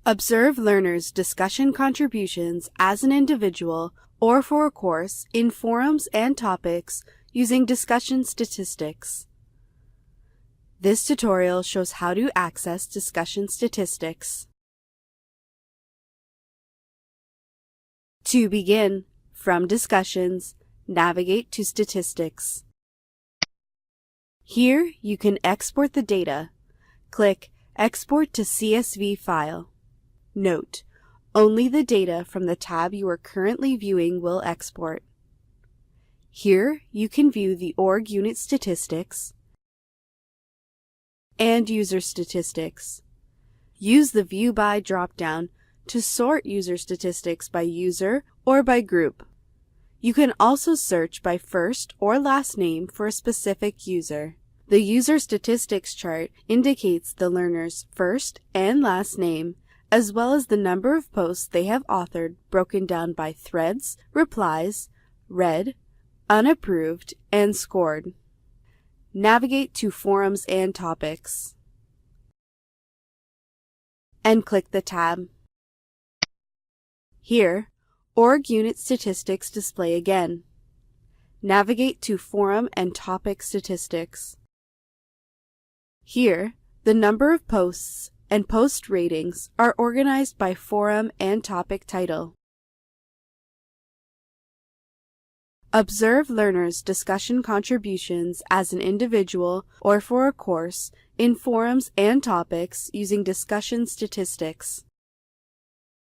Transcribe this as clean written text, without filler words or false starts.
Observe learners' discussion contributions as an individual or for a course in forums and topics using discussion statistics. This tutorial shows how to access discussion statistics. To begin, from Discussions, navigate to Statistics. Here, you can export the data. Click Export to CSV file. Note: only the data from the tab you are currently viewing will export. Here, you can view the org unit statistics and user statistics. Use the View By drop-down to sort user statistics by user or by group. You can also search by first or last name for a specific user. The user statistics chart indicates the learner's first and last name, as well as the number of posts they have authored broken down by threads, replies, read, unapproved, and scored. Navigate to Forums and Topics and click the tab. Here, org unit statistics display again. Navigate to Forum and Topic Statistics. Here, the number of posts and post ratings are organized by forum and topic title. Observe learners' discussion contributions as an individual or for a course in forums and topics using discussion statistics.